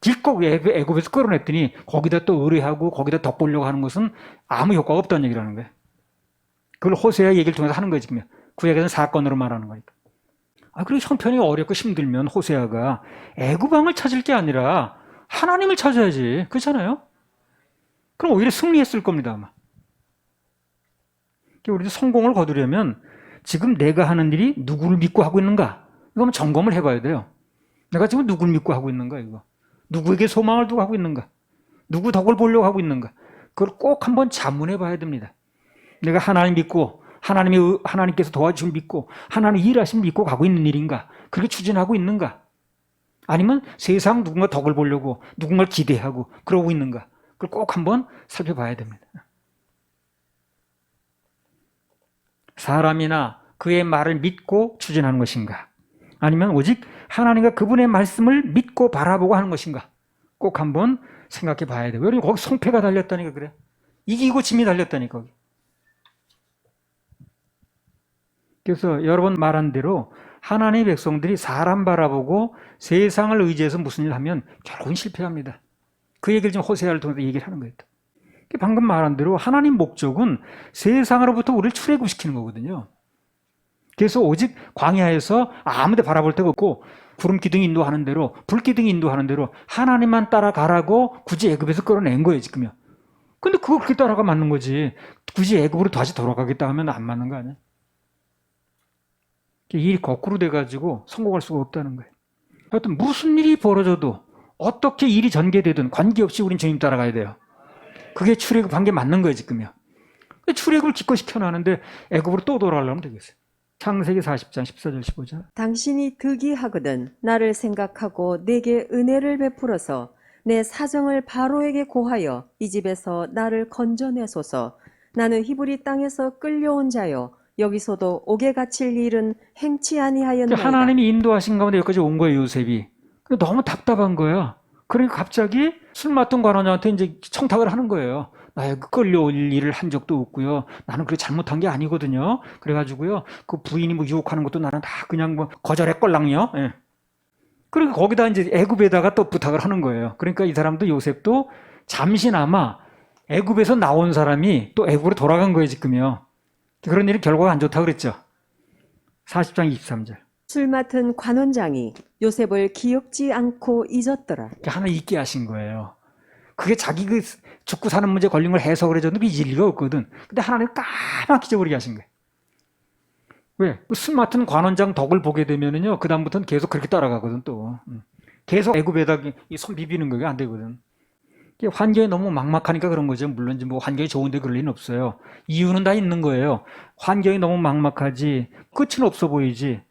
길꼭 애굽에서 끌어냈더니 거기다 또 의뢰하고 거기다 덕 보려고 하는 것은 아무 효과가 없다는 얘기를 하는 거예요. 그걸 호세아 얘기를 통해서 하는 거예요, 지금. 구약에서는 사건으로 말하는 거니까. 그리고 형편이 어렵고 힘들면 호세아가 애굽 왕을 찾을 게 아니라 하나님을 찾아야지. 그렇잖아요? 그럼 오히려 승리했을 겁니다, 아마. 우리도 성공을 거두려면 지금 내가 하는 일이 누구를 믿고 하고 있는가? 이거 한번 점검을 해봐야 돼요. 내가 지금 누구를 믿고 하고 있는가, 이거. 누구에게 소망을 두고 하고 있는가? 누구 덕을 보려고 하고 있는가? 그걸 꼭 한번 자문해 봐야 됩니다. 내가 하나님 믿고 하나님께서 도와주심 믿고 하나님 일하심 믿고 가고 있는 일인가? 그렇게 추진하고 있는가? 아니면 세상 누군가 덕을 보려고 누군가를 기대하고 그러고 있는가? 그걸 꼭 한번 살펴봐야 됩니다. 사람이나 그의 말을 믿고 추진하는 것인가? 아니면 오직 하나님과 그분의 말씀을 믿고 바라보고 하는 것인가? 꼭 한번 생각해 봐야 돼요. 여러분 거기 성패가 달렸다니까 그래. 이기고 짐이 달렸다니까. 거기. 그래서 여러 번 말한 대로 하나님의 백성들이 사람 바라보고 세상을 의지해서 무슨 일을 하면 결국은 실패합니다. 그 얘기를 지금 호세아를 통해서 얘기를 하는 거예요. 방금 말한 대로 하나님 목적은 세상으로부터 우리를 출애굽시키는 거거든요. 그래서 오직 광야에서 아무 데 바라볼 데가 없고 구름 기둥이 인도하는 대로 불 기둥이 인도하는 대로 하나님만 따라가라고 굳이 애굽에서 끌어낸 거예요 지금요. 근데 그거 그렇게 따라가 맞는 거지. 굳이 애굽으로 다시 돌아가겠다 하면 안 맞는 거 아니야? 일이 거꾸로 돼가지고 성공할 수가 없다는 거예요. 하여튼 무슨 일이 벌어져도 어떻게 일이 전개되든 관계없이 우린 주님 따라가야 돼요. 그게 출애굽한 게 맞는 거예요 지금요. 출애굽을 기껏 시켜놨는데 애굽으로 또 돌아가려면 되겠어요. 창세기 40장 14절 15절. 당신이 득이하거든 나를 생각하고 내게 은혜를 베풀어서 내 사정을 바로에게 고하여 이 집에서 나를 건져내소서. 나는 히브리 땅에서 끌려온 자요 여기서도 옥에 갇힐 일은 행치 아니하였나이다. 하나님이 인도하신 가운데 여기까지 온 거예요 요셉이. 너무 답답한 거야. 그러니까 갑자기 술 맡은 관원장한테 이제 청탁을 하는 거예요. 나의 끌려올 일을 한 적도 없고요. 나는 그렇게 잘못한 게 아니거든요. 그래가지고요. 그 부인이 뭐 유혹하는 것도 나는 다 그냥 뭐 거절했걸랑요. 예. 그리고 거기다 이제 애굽에다가 또 부탁을 하는 거예요. 그러니까 이 사람도 요셉도 잠시나마 애굽에서 나온 사람이 또 애굽으로 돌아간 거예요 지금요. 그런 일이 결과가 안 좋다고 그랬죠. 40장 23절. 술 맡은 관원장이 요셉을 기억지 않고 잊었더라. 하나 잊게 하신 거예요. 그게 자기 그 죽고 사는 문제 걸린 걸 해석을 해줬는데 잊을 리가 없거든. 근데 하나님 까맣게 잊어버리게 하신 거예요. 왜? 술 맡은 관원장 덕을 보게 되면은요, 그다음부터는 계속 그렇게 따라가거든, 또. 계속 애굽에다 손 비비는 거가 안 되거든. 환경이 너무 막막하니까 그런 거죠. 물론 뭐 환경이 좋은데 그럴 리는 없어요. 이유는 다 있는 거예요. 환경이 너무 막막하지, 끝은 없어 보이지.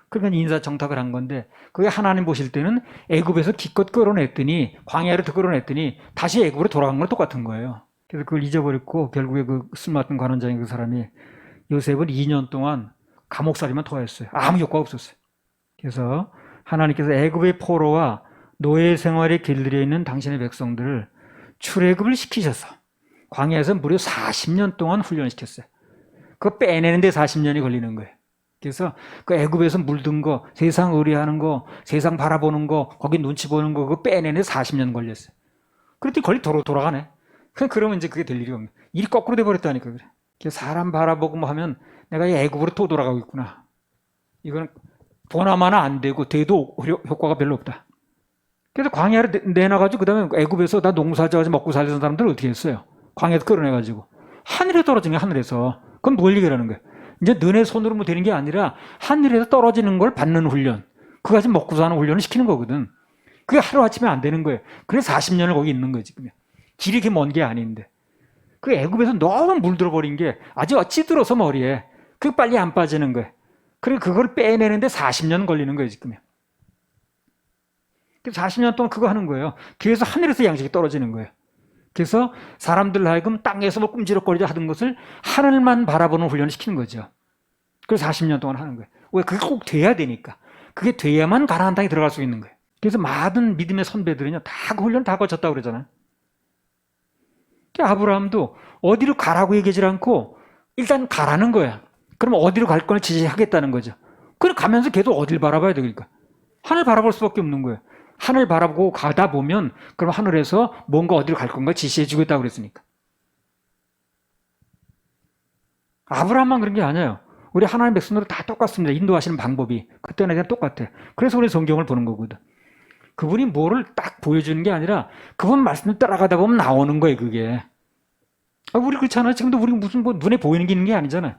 그러니까 인사청탁을 한 건데, 그게 하나님 보실 때는 애굽에서 기껏 끌어냈더니, 광야로 끌어냈더니, 다시 애굽으로 돌아간 거랑 똑같은 거예요. 그래서 그걸 잊어버렸고, 결국에 그 술 맡은 관원장인 그 사람이 요셉을 2년 동안 감옥살이만 토하였어요. 아무 효과가 없었어요. 그래서 하나님께서 애굽의 포로와 노예 생활에 길들여 있는 당신의 백성들을 출애굽을 시키셔서 광야에서 무려 40년 동안 훈련시켰어요. 그거 빼내는데 40년이 걸리는 거예요. 그래서 그 애굽에서 물든 거, 세상 의뢰하는 거, 세상 바라보는 거, 거기 눈치 보는 거 그거 빼내는데 40년 걸렸어요. 그랬더니 거리 돌아가네. 그러면 이제 그게 될 일이 없네. 일이 거꾸로 돼버렸다니까 그래. 사람 바라보고 뭐 하면 내가 애굽으로 또 돌아가고 있구나. 이거는 보나마나 안 되고 돼도 효과가 별로 없다. 그래서 광야를 내놔가지고 그다음에 애굽에서 다 농사져가지고 먹고 살던 사람들 어떻게 했어요? 광야에서 끌어내가지고 하늘에 떨어진 게 하늘에서. 그건 뭘 얘기하는 거예요? 이제 너네 손으로 뭐 되는 게 아니라 하늘에서 떨어지는 걸 받는 훈련. 그거 가지고 먹고 사는 훈련을 시키는 거거든. 그게 하루아침에 안 되는 거예요. 그래서 40년을 거기 있는 거예요 지금. 길이 이렇게 먼 게 아닌데. 그 애굽에서 너무 물들어 버린 게 아주 찌들어서 머리에. 그 빨리 안 빠지는 거예요. 그리고 그걸 빼내는데 40년 걸리는 거예요 지금. 40년 동안 그거 하는 거예요. 그래서 하늘에서 양식이 떨어지는 거예요. 그래서 사람들 하여금 땅에서 뭐 꿈지럭거리자 하던 것을 하늘만 바라보는 훈련을 시키는 거죠. 그래서 40년 동안 하는 거예요. 왜? 그게 꼭 돼야 되니까. 그게 돼야만 가나안 땅에 들어갈 수 있는 거예요. 그래서 많은 믿음의 선배들은요, 다 그 훈련 다 거쳤다고 그러잖아요. 아브라함도 어디로 가라고 얘기하지 않고 일단 가라는 거야. 그러면 어디로 갈 걸 지시하겠다는 거죠. 그럼 가면서 계속 어딜 바라봐야 되니까. 하늘 바라볼 수밖에 없는 거예요. 하늘 바라보고 가다 보면 그럼 하늘에서 뭔가 어디로 갈 건가 지시해 주겠다고 그랬으니까. 아브라함만 그런 게 아니에요. 우리 하나님 백성들은 다 똑같습니다. 인도하시는 방법이. 그때나 그냥 똑같아. 그래서 우리 성경을 보는 거거든. 그분이 뭐를 딱 보여주는 게 아니라 그분 말씀을 따라가다 보면 나오는 거예요, 그게. 우리 그렇잖아요. 지금도 우리 무슨 뭐 눈에 보이는 게 있는 게 아니잖아요.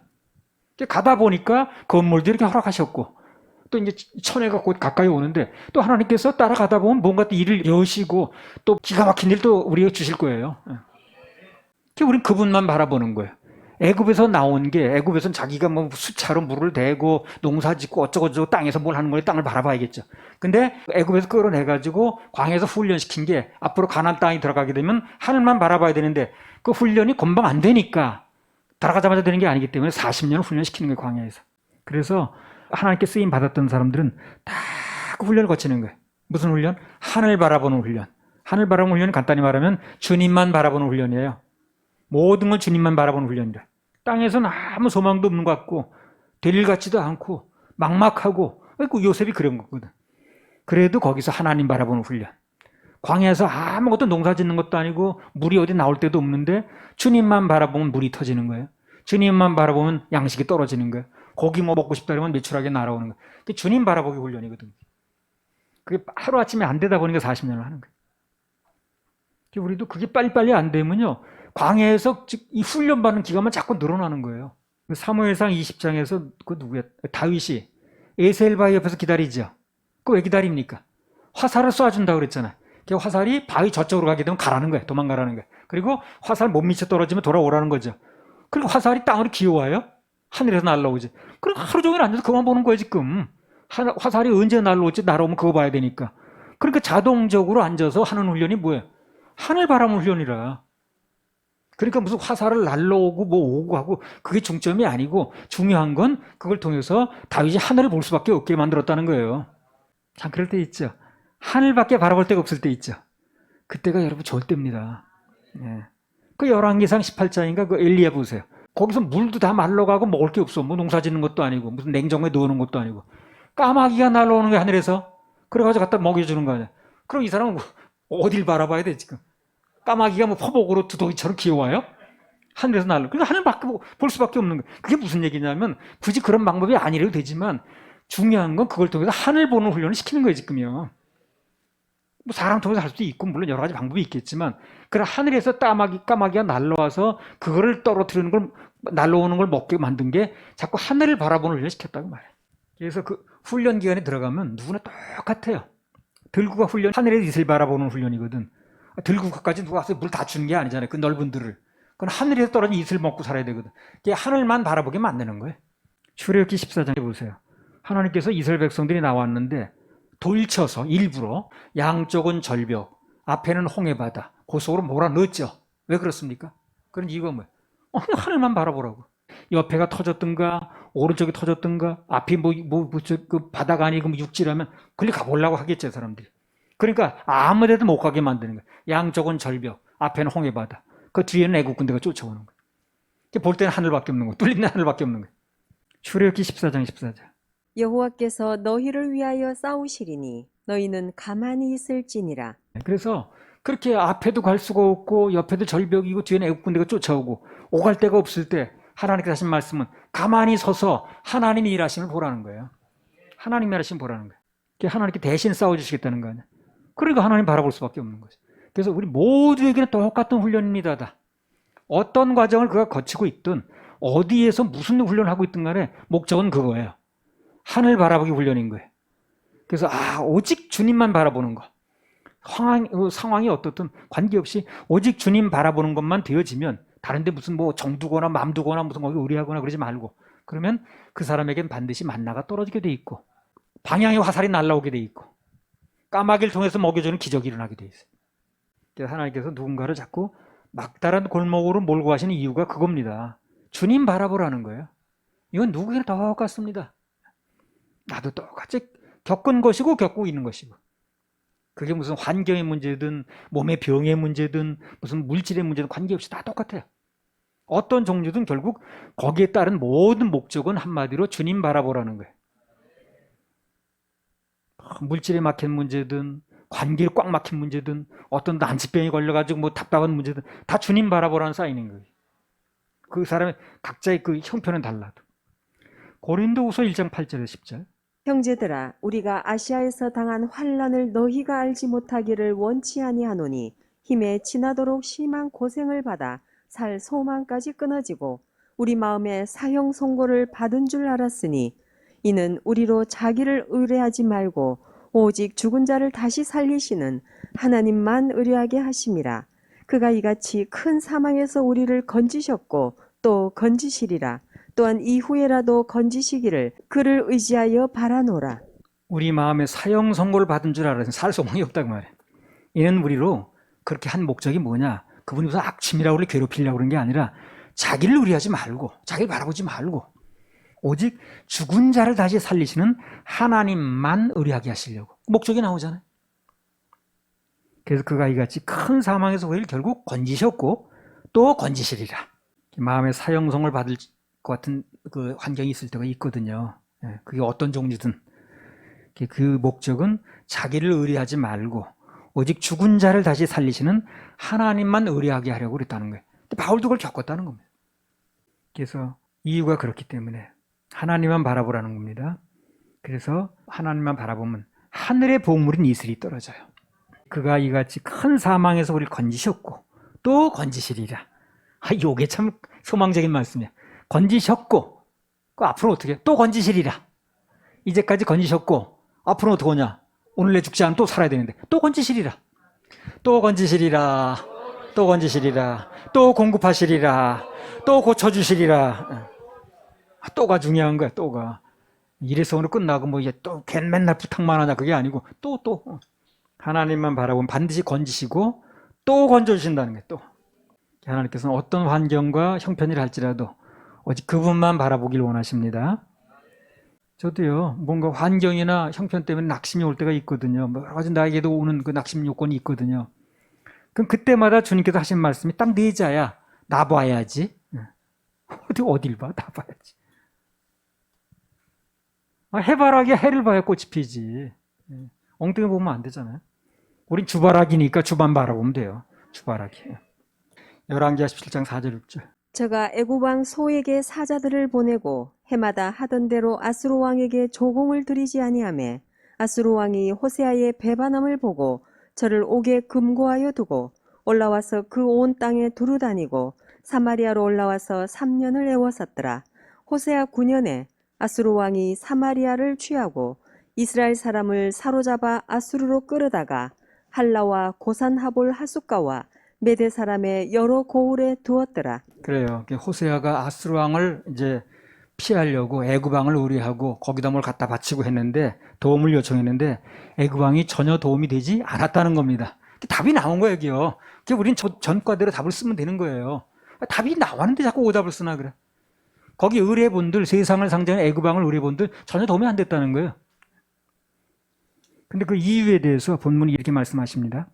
가다 보니까 건물도 이렇게 허락하셨고 또 이제 천혜가 곧 가까이 오는데 또 하나님께서 따라가다 보면 뭔가 또 일을 여시고 또 기가 막힌 일도 우리가 주실 거예요. 우리는 그분만 바라보는 거예요. 애굽에서 나온 게 애굽에서는 자기가 뭐 수차로 물을 대고 농사 짓고 어쩌고저쩌고 땅에서 뭘 하는 거에 땅을 바라봐야겠죠. 근데 애굽에서 끌어내가지고 광야에서 훈련시킨 게 앞으로 가나안 땅에 들어가게 되면 하늘만 바라봐야 되는데 그 훈련이 금방 안 되니까 들어가자마자 되는 게 아니기 때문에 40년을 훈련시키는 거예요, 광야에서. 그래서 하나님께 쓰임 받았던 사람들은 다 그 훈련을 거치는 거예요. 무슨 훈련? 하늘 바라보는 훈련. 하늘 바라보는 훈련은 간단히 말하면 주님만 바라보는 훈련이에요. 모든 걸 주님만 바라보는 훈련이라. 땅에서는 아무 소망도 없는 것 같고 될 일 같지도 않고 막막하고 요셉이 그런 거거든. 그래도 거기서 하나님 바라보는 훈련. 광야에서 아무것도 농사 짓는 것도 아니고 물이 어디 나올 데도 없는데 주님만 바라보면 물이 터지는 거예요. 주님만 바라보면 양식이 떨어지는 거예요. 고기 뭐 먹고 싶다 그러면 매출하게 날아오는 거예요. 그게 주님 바라보기 훈련이거든. 그게 하루아침에 안 되다 보니까 40년을 하는 거예요. 우리도 그게 빨리빨리 안 되면요, 광야에서 이 훈련받는 기간만 자꾸 늘어나는 거예요. 사무엘상 20장에서 그 누구야? 다윗이 에셀 바위 옆에서 기다리죠. 그 왜 기다립니까? 화살을 쏴준다고 그랬잖아요. 화살이 바위 저쪽으로 가게 되면 가라는 거예요. 도망가라는 거예요. 그리고 화살 못 미쳐 떨어지면 돌아오라는 거죠. 그리고 화살이 땅으로 기어와요. 하늘에서 날라오지. 그리고 하루 종일 앉아서 그만 보는 거예요, 지금. 화살이 언제 날라올지 날아오면 그거 봐야 되니까. 그러니까 자동적으로 앉아서 하는 훈련이 뭐예요? 하늘 바라보는 훈련이라. 그러니까 무슨 화살을 날라오고 뭐 오고 하고 그게 중점이 아니고 중요한 건 그걸 통해서 다윗이 하늘을 볼 수밖에 없게 만들었다는 거예요. 참 그럴 때 있죠. 하늘밖에 바라볼 데가 없을 때 있죠. 그때가 여러분 좋을 때입니다. 네. 그 열왕기상 18장인가 그 엘리야 보세요. 거기서 물도 다 말라가고 먹을 게 없어. 뭐 농사 짓는 것도 아니고 무슨 냉장고에 넣어놓은 것도 아니고 까마귀가 날라오는 거야 하늘에서. 그래가지고 갖다 먹여주는 거 아니야. 그럼 이 사람은 어딜 바라봐야 돼 지금. 까마귀가 뭐 포복으로 두더기처럼 기어와요? 하늘에서 날라. 그러니까 하늘밖에 볼 수밖에 없는 거예요. 그게 무슨 얘기냐면 굳이 그런 방법이 아니래도 되지만 중요한 건 그걸 통해서 하늘 보는 훈련을 시키는 거예요 지금요. 뭐 사람 통해서 할 수도 있고 물론 여러 가지 방법이 있겠지만 그런 하늘에서 까마귀가 날라와서 그거를 떨어뜨리는 걸 날라오는 걸 먹게 만든 게 자꾸 하늘을 바라보는 훈련을 시켰다고 말해요. 그래서 그 훈련 기간에 들어가면 누구나 똑같아요. 들국화 훈련, 하늘의 이슬 바라보는 훈련이거든. 들국화까지 누가 와서 물 다 주는 게 아니잖아요. 그 넓은 들을. 그건 하늘에서 떨어진 이슬 먹고 살아야 되거든. 그게 하늘만 바라보게 만드는 거예요. 출애굽기 14장에 보세요. 하나님께서 이스라엘 백성들이 나왔는데 돌쳐서 일부러 양쪽은 절벽, 앞에는 홍해바다, 그 속으로 몰아넣었죠. 왜 그렇습니까? 그런 이유가 뭐예요? 하늘만 바라보라고. 옆에가 터졌든가 오른쪽이 터졌든가 앞이 그 바다가 아니고 육지라면 그리 가보려고 하겠죠 사람들이. 그러니까 아무데도 못 가게 만드는 거예요. 양쪽은 절벽, 앞에는 홍해바다, 그 뒤에는 애국 군대가 쫓아오는 거예요. 볼 때는 하늘밖에 없는 거예요. 뚫린 하늘밖에 없는 거예요. 출애굽기 14장 14절. 여호와께서 너희를 위하여 싸우시리니 너희는 가만히 있을지니라. 그래서 그렇게 앞에도 갈 수가 없고 옆에도 절벽이고 뒤에는 애국 군대가 쫓아오고 오갈 데가 없을 때 하나님께서 하신 말씀은 가만히 서서 하나님이 일하심을 보라는 거예요. 하나님이 일하심을 보라는 거예요. 하나님께 대신 싸워주시겠다는 거 아니에요. 그러니까 하나님 바라볼 수밖에 없는 거죠. 그래서 우리 모두에게는 똑같은 훈련입니다. 다. 어떤 과정을 그가 거치고 있든 어디에서 무슨 훈련을 하고 있든 간에 목적은 그거예요. 하늘 바라보기 훈련인 거예요. 그래서 오직 주님만 바라보는 거. 상황이 어떻든 관계없이 오직 주님 바라보는 것만 되어지면 다른데 무슨 뭐 정두거나 맘두거나 무슨 거기 의리하거나 그러지 말고 그러면 그 사람에겐 반드시 만나가 떨어지게 돼 있고 방향의 화살이 날라오게 돼 있고 까마귀를 통해서 먹여주는 기적이 일어나게 돼 있어요. 그래서 하나님께서 누군가를 자꾸 막다른 골목으로 몰고 가시는 이유가 그겁니다. 주님 바라보라는 거예요. 이건 누구에게나 똑같습니다. 나도 똑같이 겪은 것이고 겪고 있는 것이고 그게 무슨 환경의 문제든 몸의 병의 문제든 무슨 물질의 문제든 관계없이 다 똑같아요. 어떤 종류든 결국 거기에 따른 모든 목적은 한마디로 주님 바라보라는 거예요. 물질에 막힌 문제든 관계에 꽉 막힌 문제든 어떤 난치병이 걸려가지고 뭐 답답한 문제든 다 주님 바라보라는 사인인 거예요. 그 사람의 각자의 그 형편은 달라도. 고린도후서 1장 8절에 10절. 형제들아 우리가 아시아에서 당한 환난을 너희가 알지 못하기를 원치 아니하노니 힘에 지나도록 심한 고생을 받아 살 소망까지 끊어지고 우리 마음에 사형 선고를 받은 줄 알았으니 이는 우리로 자기를 의뢰하지 말고 오직 죽은 자를 다시 살리시는 하나님만 의뢰하게 하심이라. 그가 이같이 큰 사망에서 우리를 건지셨고 또 건지시리라. 또한 이후에라도 건지시기를 그를 의지하여 바라노라. 우리 마음에 사형 선고를 받은 줄 알아서 살 소망이 없다고 말해. 이는 우리로 그렇게 한 목적이 뭐냐? 그분이 무슨 악취미라고 우리 괴롭히려고 그런 게 아니라 자기를 의뢰하지 말고 자기를 바라보지 말고 오직 죽은 자를 다시 살리시는 하나님만 의뢰하게 하시려고. 목적이 나오잖아요. 그래서 그가 이같이 큰 사망에서 우리를 결국 건지셨고 또 건지시리라. 마음의 사형성을 받을 것 같은 그 환경이 있을 때가 있거든요. 그게 어떤 종류든 그 목적은 자기를 의뢰하지 말고 오직 죽은 자를 다시 살리시는 하나님만 의뢰하게 하려고 그랬다는 거예요. 바울도 그걸 겪었다는 겁니다. 그래서 이유가 그렇기 때문에 하나님만 바라보라는 겁니다. 그래서 하나님만 바라보면 하늘의 보물인 이슬이 떨어져요. 그가 이같이 큰 사망에서 우리를 건지셨고 또 건지시리라. 이게 참 소망적인 말씀이에요. 건지셨고 그 앞으로 어떻게 또 건지시리라. 이제까지 건지셨고 앞으로 어떻게 하냐. 오늘 내 죽지 않으면 또 살아야 되는데 또 건지시리라. 또 건지시리라. 또 건지시리라. 또 공급하시리라. 또 고쳐주시리라. 또가 중요한 거야. 또가. 이래서 오늘 끝나고 뭐 이제 또 걔는 맨날 부탁만 하냐 그게 아니고 또 하나님만 바라보면 반드시 건지시고 또 건져주신다는 거예요. 또 하나님께서는 어떤 환경과 형편이라 할지라도 오직 그분만 바라보길 원하십니다. 저도요 뭔가 환경이나 형편 때문에 낙심이 올 때가 있거든요. 여러 가지 나에게도 오는 그 낙심 요건이 있거든요. 그럼 그때마다 주님께서 하신 말씀이 딱 네 자야. 나 봐야지. 어딜 봐? 나 봐야지. 해바라기에 해를 봐야 꽃이 피지. 엉뚱이 보면 안 되잖아요. 우린 주바라기니까 주만 바라보면 돼요. 주바라기. 열왕기하 17장 4절 6절. 저가 애굽 왕 소에게 사자들을 보내고 해마다 하던 대로 아수르 왕에게 조공을 드리지 아니하매 아수르 왕이 호세아의 배반함을 보고 저를 옥에 금고하여 두고 올라와서 그 온 땅에 두루 다니고 사마리아로 올라와서 3년을 애워쌌더라. 호세아 9년에 아수르 왕이 사마리아를 취하고 이스라엘 사람을 사로잡아 아수르로 끌어다가 할라와 고산하볼 하숫가와 메대 사람의 여러 고을에 두었더라. 그래요. 호세아가 아수르 왕을 이제 피하려고 애굽 왕을 의뢰하고 거기다 뭘 갖다 바치고 했는데 도움을 요청했는데 애굽 왕이 전혀 도움이 되지 않았다는 겁니다. 답이 나온 거예요, 여기요. 우린 전과대로 답을 쓰면 되는 거예요. 답이 나왔는데 자꾸 오답을 쓰나 그래. 거기 의뢰본들, 세상을 상징하는 애굽 왕을 의뢰본들 전혀 도움이 안 됐다는 거예요. 근데 그 이유에 대해서 본문이 이렇게 말씀하십니다.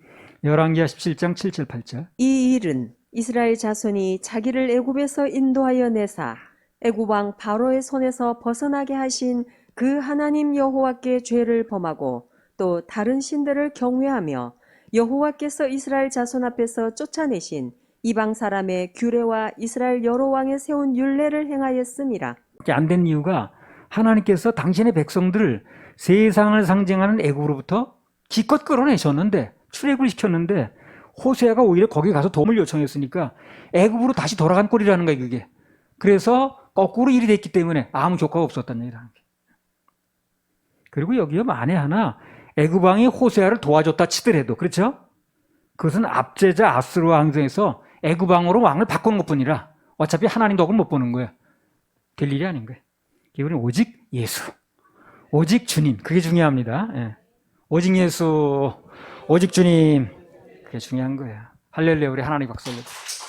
열왕기하 17장 7절 8절. 이 일은 이스라엘 자손이 자기를 애굽에서 인도하여 내사 애굽 왕 바로의 손에서 벗어나게 하신 그 하나님 여호와께 죄를 범하고 또 다른 신들을 경외하며 여호와께서 이스라엘 자손 앞에서 쫓아내신 이방 사람의 규례와 이스라엘 여러 왕에 세운 율례를 행하였음이라. 안 된 이유가 하나님께서 당신의 백성들을 세상을 상징하는 애굽으로부터 기껏 끌어내셨는데 출애굽을 시켰는데 호세아가 오히려 거기 가서 도움을 요청했으니까 애굽으로 다시 돌아간 꼴이라는 거예요, 그게. 그래서 거꾸로 일이 됐기 때문에 아무 효과가 없었다는 얘기를 하는 거예요. 그리고 여기에 만에 하나 애굽 왕이 호세아를 도와줬다 치더라도 그렇죠? 그것은 압제자 아수르 왕정에서 애굽 왕으로 왕을 바꾸는 것뿐이라 어차피 하나님 덕을 못 보는 거예요. 될 일이 아닌 거예요. 우리는 오직 예수, 오직 주님, 그게 중요합니다. 예. 오직 예수, 오직 주님, 그게 중요한 거예요. 할렐루야, 우리 하나님 박수 올려주세요.